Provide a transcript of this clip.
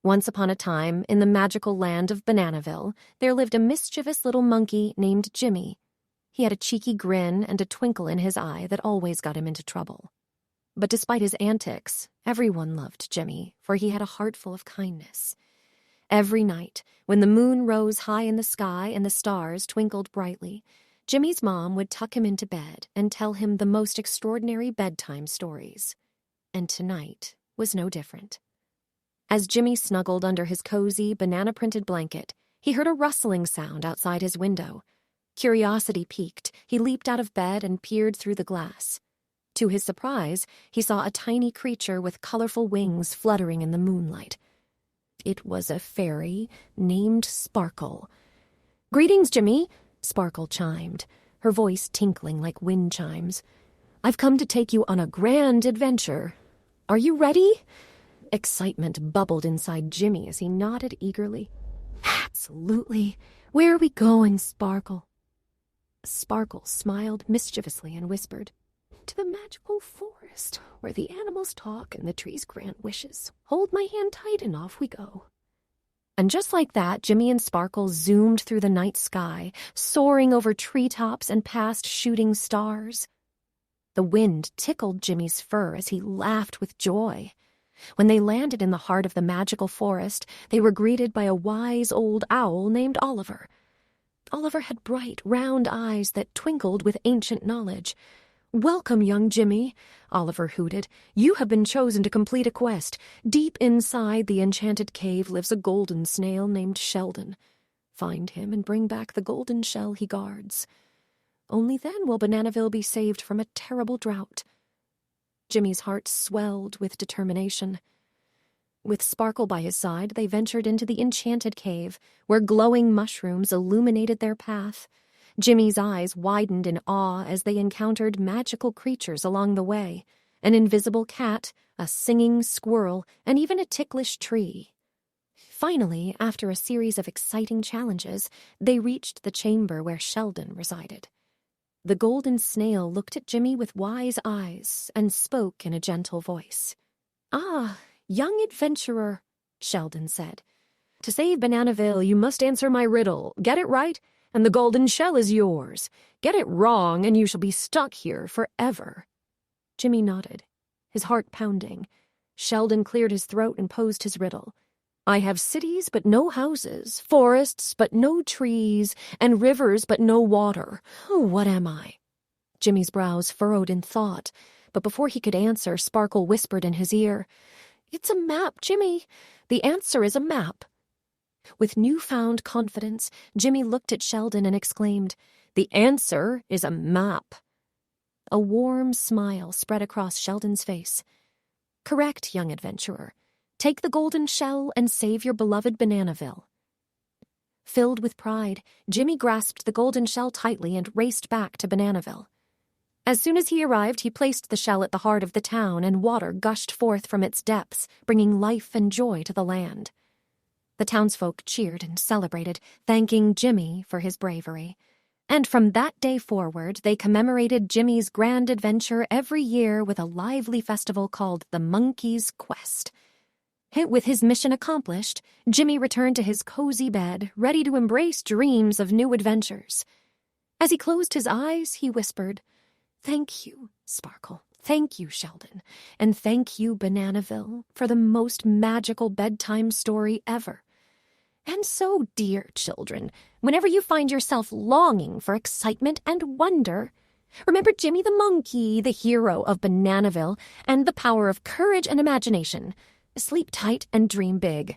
Once upon a time, in the magical land of Bananaville, there lived a mischievous little monkey named Jimmy. He had a cheeky grin and a twinkle in his eye that always got him into trouble. But despite his antics, everyone loved Jimmy, for he had a heart full of kindness. Every night, when the moon rose high in the sky and the stars twinkled brightly, Jimmy's mom would tuck him into bed and tell him the most extraordinary bedtime stories. And tonight was no different. As Jimmy snuggled under his cozy, banana-printed blanket, he heard a rustling sound outside his window. Curiosity piqued, he leaped out of bed and peered through the glass. To his surprise, he saw a tiny creature with colorful wings fluttering in the moonlight. It was a fairy named Sparkle. "Greetings, Jimmy," Sparkle chimed, her voice tinkling like wind chimes. "I've come to take you on a grand adventure. Are you ready?" Excitement bubbled inside Jimmy as he nodded eagerly. "Absolutely. Where are we going, Sparkle?" Sparkle smiled mischievously and whispered, "To the magical forest, where the animals talk and the trees grant wishes. Hold my hand tight and off we go." And just like that, Jimmy and Sparkle zoomed through the night sky, soaring over treetops and past shooting stars. The wind tickled Jimmy's fur as he laughed with joy. When they landed in the heart of the magical forest, they were greeted by a wise old owl named Oliver. Oliver had bright, round eyes that twinkled with ancient knowledge. "Welcome, young Jimmy," Oliver hooted. "You have been chosen to complete a quest. Deep inside the enchanted cave lives a golden snail named Sheldon. Find him and bring back the golden shell he guards. Only then will Bananaville be saved from a terrible drought." Jimmy's heart swelled with determination. With Sparkle by his side, they ventured into the enchanted cave, where glowing mushrooms illuminated their path. Jimmy's eyes widened in awe as they encountered magical creatures along the way, an invisible cat, a singing squirrel, and even a ticklish tree. Finally, after a series of exciting challenges, they reached the chamber where Sheldon resided. The golden snail looked at Jimmy with wise eyes and spoke in a gentle voice. "Ah, young adventurer," Sheldon said. "To save Bananaville, you must answer my riddle. Get it right, and the golden shell is yours. Get it wrong, and you shall be stuck here forever." Jimmy nodded, his heart pounding. Sheldon cleared his throat and posed his riddle. "I have cities but no houses, forests but no trees, and rivers but no water. What am I?" Jimmy's brows furrowed in thought, but before he could answer, Sparkle whispered in his ear, "It's a map, Jimmy. The answer is a map." With newfound confidence, Jimmy looked at Sheldon and exclaimed, "The answer is a map." A warm smile spread across Sheldon's face. "Correct, young adventurer. Take the golden shell and save your beloved Bananaville." Filled with pride, Jimmy grasped the golden shell tightly and raced back to Bananaville. As soon as he arrived, he placed the shell at the heart of the town, and water gushed forth from its depths, bringing life and joy to the land. The townsfolk cheered and celebrated, thanking Jimmy for his bravery. And from that day forward, they commemorated Jimmy's grand adventure every year with a lively festival called the Monkey's Quest. With his mission accomplished, Jimmy returned to his cozy bed, ready to embrace dreams of new adventures. As he closed his eyes, he whispered, "Thank you, Sparkle. Thank you, Sheldon. And thank you, Bananaville, for the most magical bedtime story ever. And so, dear children, whenever you find yourself longing for excitement and wonder, remember Jimmy the Monkey, the hero of Bananaville, and the power of courage and imagination. Sleep tight and dream big.